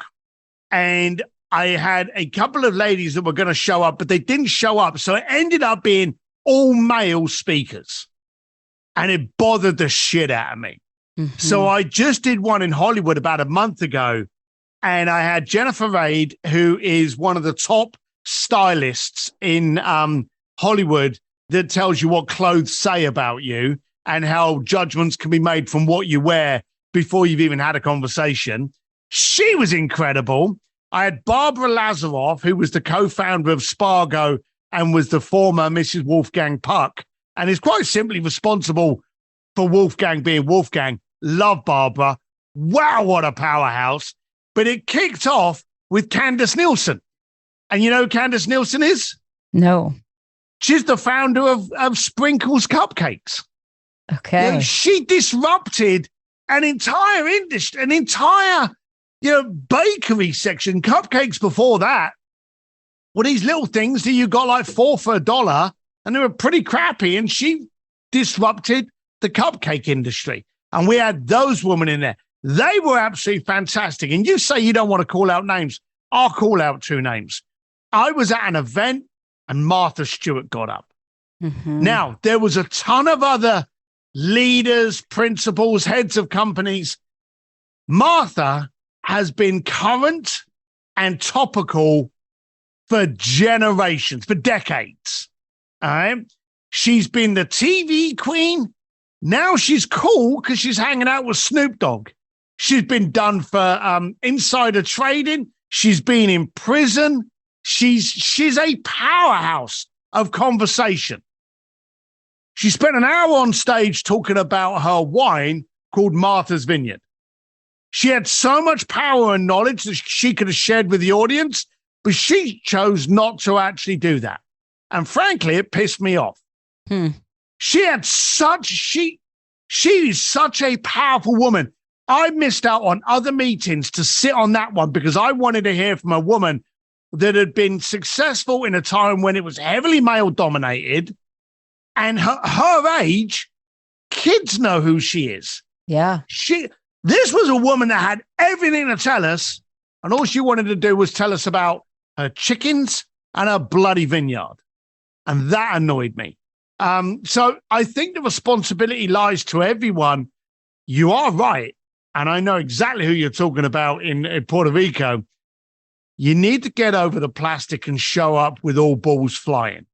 S3: and I had a couple of ladies that were going to show up, but they didn't show up. So it ended up being all male speakers and it bothered the shit out of me. Mm-hmm. So I just did one in Hollywood about a month ago and I had Jennifer Reid, who is one of the top stylists in Hollywood that tells you what clothes say about you and how judgments can be made from what you wear before you've even had a conversation. She was incredible. I had Barbara Lazaroff, who was the co-founder of Spargo and was the former Mrs. Wolfgang Puck, and is quite simply responsible for Wolfgang being Wolfgang. Love Barbara. Wow, what a powerhouse. But it kicked off with Candace Nielsen. And you know who Candace Nielsen is?
S2: No.
S3: She's the founder of Sprinkles Cupcakes.
S2: Okay.
S3: She disrupted an entire industry, an entire, bakery section. Cupcakes before that were these little things that you got like 4 for $1, and they were pretty crappy. And she disrupted the cupcake industry. And we had those women in there. They were absolutely fantastic. And you say you don't want to call out names. I'll call out 2 names. I was at an event and Martha Stewart got up. Mm-hmm. Now, there was a ton of other leaders, principals, heads of companies. Martha has been current and topical for generations, for decades. All right. She's been the TV queen. Now she's cool because she's hanging out with Snoop Dogg. She's been done for insider trading. She's been in prison. She's a powerhouse of conversation. She spent an hour on stage talking about her wine called Martha's Vineyard. She had so much power and knowledge that she could have shared with the audience, but she chose not to actually do that. And frankly, it pissed me off. She is such a powerful woman. I missed out on other meetings to sit on that one because I wanted to hear from a woman that had been successful in a time when it was heavily male dominated, and her age, kids know who she is.
S2: Yeah.
S3: This was a woman that had everything to tell us, and all she wanted to do was tell us about her chickens and her bloody vineyard. And that annoyed me. So I think the responsibility lies to everyone. You are right. And I know exactly who you're talking about in Puerto Rico. You need to get over the plastic and show up with all balls flying.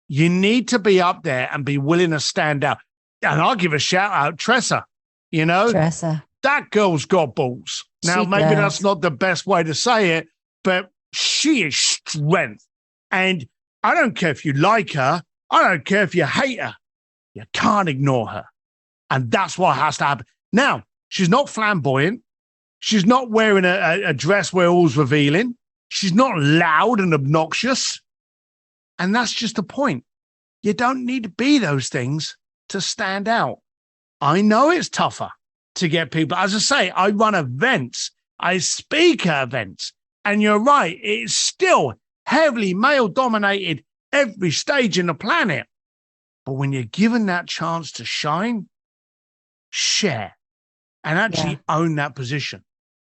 S3: You need to be up there and be willing to stand out. And I'll give a shout out, Tressa. Tressa. That girl's got balls. Now, maybe that's not the best way to say it, but she is strength. And I don't care if you like her. I don't care if you hate her. You can't ignore her. And that's what has to happen. Now, she's not flamboyant. She's not wearing a dress where all's revealing. She's not loud and obnoxious. And that's just the point. You don't need to be those things to stand out. I know it's tougher to get people. As I say, I run events. I speak at events. And you're right. It's still heavily male-dominated every stage in the planet. But when you're given that chance to shine, share and actually own that position.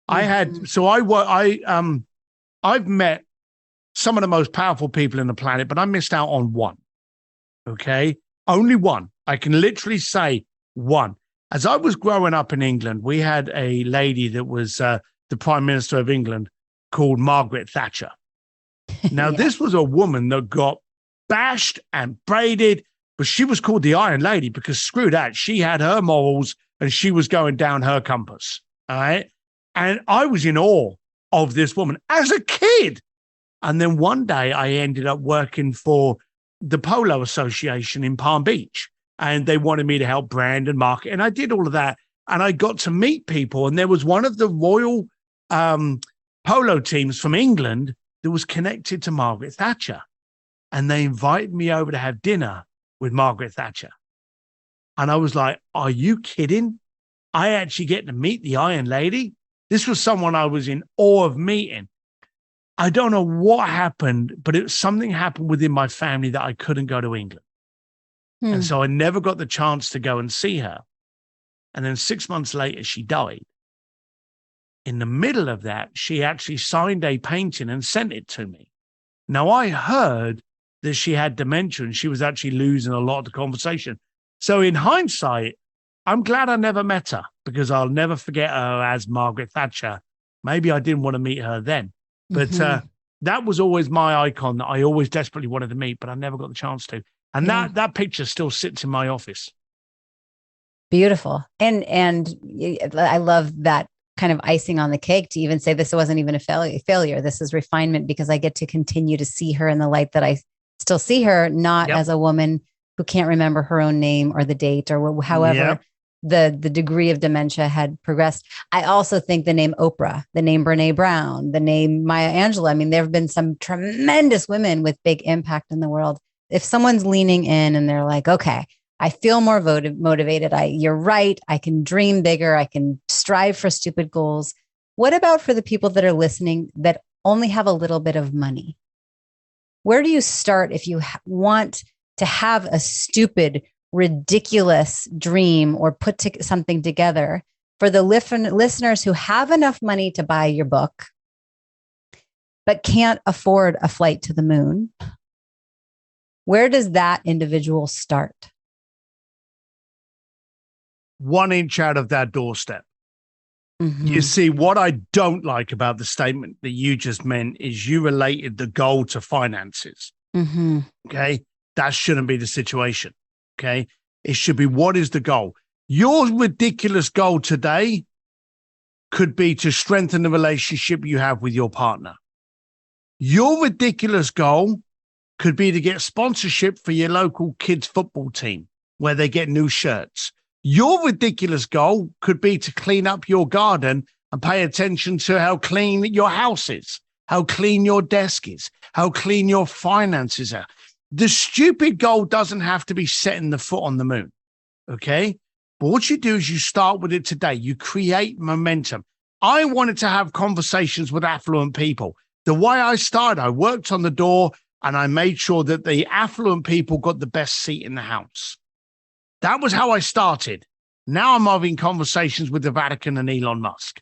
S3: Mm-hmm. I've met some of the most powerful people in the planet, but I missed out on one. Okay. Only one. I can literally say one. As I was growing up in England, we had a lady that was the Prime Minister of England called Margaret Thatcher. Now, this was a woman that got bashed and braided, but she was called the Iron Lady because screw that. She had her morals and she was going down her compass. All right. And I was in awe of this woman as a kid. And then one day I ended up working for the Polo Association in Palm Beach, and they wanted me to help brand and market. And I did all of that. And I got to meet people. And there was one of the royal polo teams from England that was connected to Margaret Thatcher. And they invited me over to have dinner with Margaret Thatcher. And I was like, are you kidding? I actually get to meet the Iron Lady? This was someone I was in awe of meeting. I don't know what happened, but something happened within my family that I couldn't go to England. And so I never got the chance to go and see her. And then 6 months later, she died. In the middle of that, she actually signed a painting and sent it to me. Now, I heard that she had dementia and she was actually losing a lot of the conversation. So in hindsight, I'm glad I never met her because I'll never forget her as Margaret Thatcher. Maybe I didn't want to meet her then, but that was always my icon that I always desperately wanted to meet, but I never got the chance to. And that picture still sits in my office.
S2: Beautiful. And I love that kind of icing on the cake to even say this wasn't even a failure. This is refinement because I get to continue to see her in the light that I still see her, not as a woman who can't remember her own name or the date or however the degree of dementia had progressed. I also think the name Oprah, the name Brene Brown, the name Maya Angelou. I mean, there have been some tremendous women with big impact in the world. If someone's leaning in and they're like, okay, I feel more motivated. You're right. I can dream bigger. I can strive for stupid goals. What about for the people that are listening that only have a little bit of money? Where do you start if you want to have a stupid, ridiculous dream or put something together for the listeners who have enough money to buy your book, but can't afford a flight to the moon? Where does that individual start?
S3: 1 inch out of their doorstep.
S2: Mm-hmm.
S3: You see, what I don't like about the statement that you just meant is you related the goal to finances.
S2: Mm-hmm.
S3: Okay. That shouldn't be the situation. Okay. It should be, what is the goal? Your ridiculous goal today could be to strengthen the relationship you have with your partner. Your ridiculous goal could be to get sponsorship for your local kids' football team where they get new shirts. Your ridiculous goal could be to clean up your garden and pay attention to how clean your house is, how clean your desk is, how clean your finances are. The stupid goal doesn't have to be setting the foot on the moon, okay? But what you do is you start with it today. You create momentum. I wanted to have conversations with affluent people. The way I started, I worked on the door and I made sure that the affluent people got the best seat in the house. That was how I started. Now I'm having conversations with the Vatican and Elon Musk.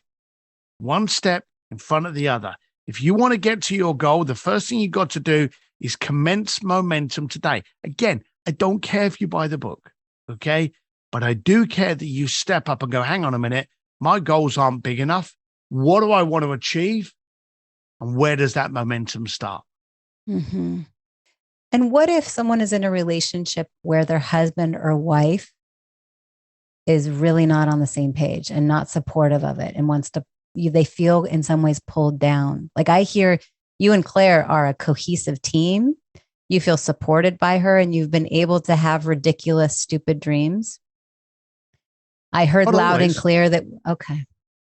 S3: One step in front of the other. If you want to get to your goal, the first thing you got to do is commence momentum today. Again, I don't care if you buy the book, okay? But I do care that you step up and go, hang on a minute, my goals aren't big enough. What do I want to achieve? And where does that momentum start?
S2: Mm-hmm. And what if someone is in a relationship where their husband or wife is really not on the same page and not supportive of it and wants to, they feel in some ways pulled down? Like I hear you and Claire are a cohesive team. You feel supported by her and you've been able to have ridiculous, stupid dreams. I heard
S3: Not
S2: loud
S3: always.
S2: and clear that, okay.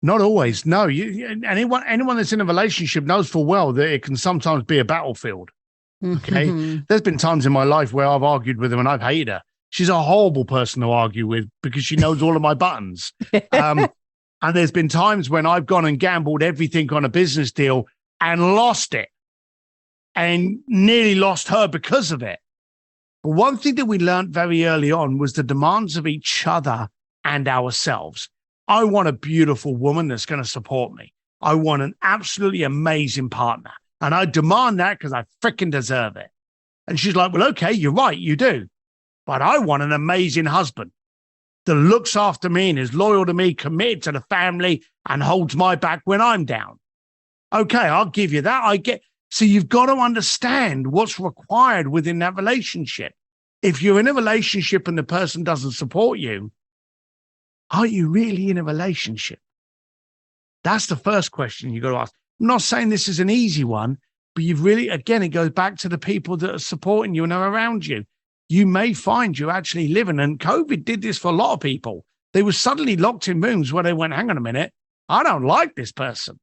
S3: Not always. No, anyone that's in a relationship knows full well that it can sometimes be a battlefield. Okay.
S2: Mm-hmm.
S3: There's been times in my life where I've argued with her and I've hated her. She's a horrible person to argue with because she knows all of my buttons. And there's been times when I've gone and gambled everything on a business deal and lost it and nearly lost her because of it. But one thing that we learned very early on was the demands of each other and ourselves. I want a beautiful woman that's going to support me. I want an absolutely amazing partner. And I demand that because I freaking deserve it. And she's like, well, okay, you're right, you do. But I want an amazing husband that looks after me and is loyal to me, committed to the family, and holds my back when I'm down. Okay, I'll give you that. So you've got to understand what's required within that relationship. If you're in a relationship and the person doesn't support you, are you really in a relationship? That's the first question you got to ask. I'm not saying this is an easy one, but you've really, again, it goes back to the people that are supporting you and are around you. You may find you're actually living, and COVID did this for a lot of people. They were suddenly locked in rooms where they went, hang on a minute, I don't like this person.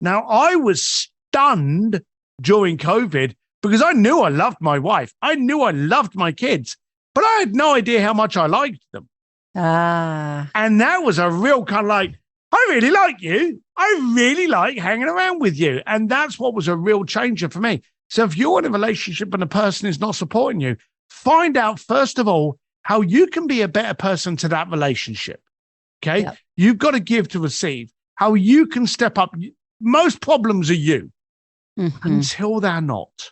S3: Now, I was stunned during COVID because I knew I loved my wife. I knew I loved my kids, but I had no idea how much I liked them. And that was a real kind of like, I really like you. I really like hanging around with you. And that's what was a real changer for me. So if you're in a relationship and the person is not supporting you, find out, first of all, how you can be a better person to that relationship. Okay. Yep. You've got to give to receive. How you can step up. Most problems are you until they're not.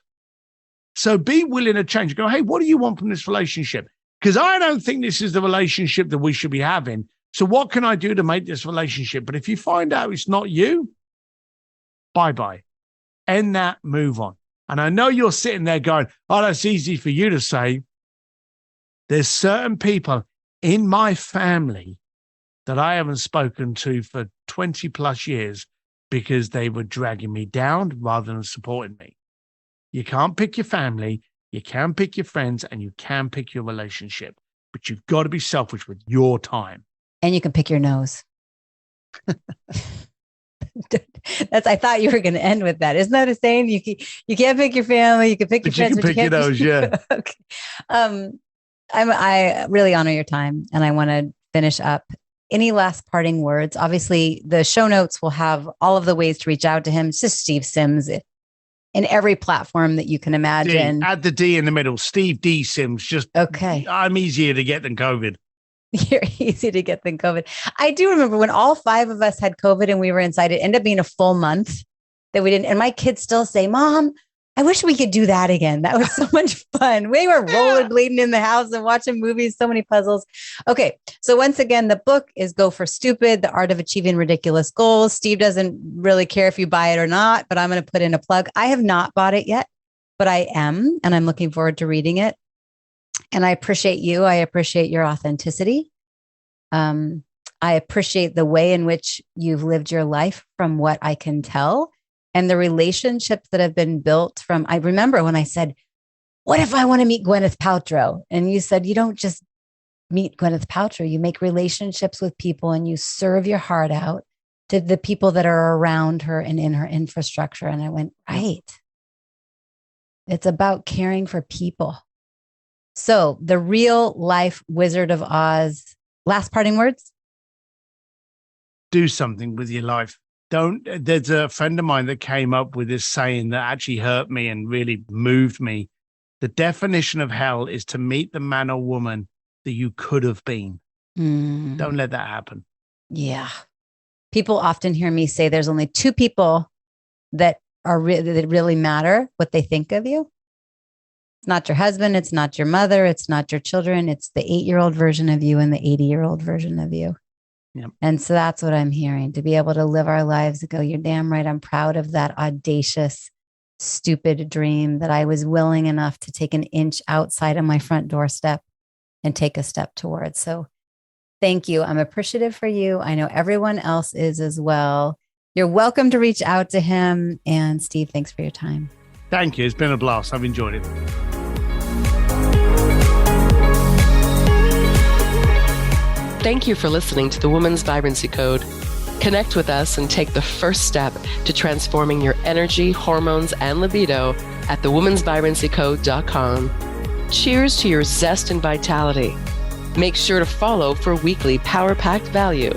S3: So be willing to change. Go, hey, what do you want from this relationship? Because I don't think this is the relationship that we should be having. So what can I do to make this relationship? But if you find out it's not you, bye-bye. End that, move on. And I know you're sitting there going, oh, that's easy for you to say. There's certain people in my family that I haven't spoken to for 20 plus years because they were dragging me down rather than supporting me. You can't pick your family, you can pick your friends, and you can pick your relationship. But you've got to be selfish with your time.
S2: And you can pick your nose. I thought you were going to end with that. Isn't that a saying? You can't pick your family, you can pick your friends,
S3: but you can pick your nose, yeah.
S2: Okay. I really honor your time, and I want to finish up. Any last parting words? Obviously, the show notes will have all of the ways to reach out to him. It's just Steve Sims in every platform that you can imagine.
S3: Add the D in the middle. Steve D. Sims. Just okay. I'm easier to get than COVID.
S2: You're easy to get than COVID. I do remember when all 5 of us had COVID and we were inside, it ended up being a full month that we didn't. And my kids still say, Mom, I wish we could do that again. That was so much fun. We were rollerblading in the house and watching movies, so many puzzles. Okay. So once again, the book is Go for Stupid, The Art of Achieving Ridiculous Goals. Steve doesn't really care if you buy it or not, but I'm going to put in a plug. I have not bought it yet, but I am, and I'm looking forward to reading it. And I appreciate you. I appreciate your authenticity. I appreciate the way in which you've lived your life from what I can tell. And the relationships that have been built from, I remember when I said, what if I want to meet Gwyneth Paltrow? And you said, you don't just meet Gwyneth Paltrow, you make relationships with people and you serve your heart out to the people that are around her and in her infrastructure. And I went, right. It's about caring for people. So the real life Wizard of Oz, last parting words?
S3: Do something with your life. There's a friend of mine that came up with this saying that actually hurt me and really moved me. The definition of hell is to meet the man or woman that you could have been. Don't let that happen. Yeah.
S2: People often hear me say there's only two people that that really matter what they think of you. It's not your husband. It's not your mother. It's not your children. It's the 8-year-old version of you and the 80-year-old version of you.
S3: Yep.
S2: And so that's what I'm hearing, to be able to live our lives and go, you're damn right. I'm proud of that audacious, stupid dream that I was willing enough to take an inch outside of my front doorstep and take a step towards. So thank you. I'm appreciative for you. I know everyone else is as well. You're welcome to reach out to him. And Steve, thanks for your time.
S3: Thank you. It's been a blast. I've enjoyed it.
S1: Thank you for listening to the Woman's Vibrancy Code. Connect with us and take the first step to transforming your energy, hormones, and libido at thewomansvibrancycode.com. Cheers to your zest and vitality. Make sure to follow for weekly power-packed value.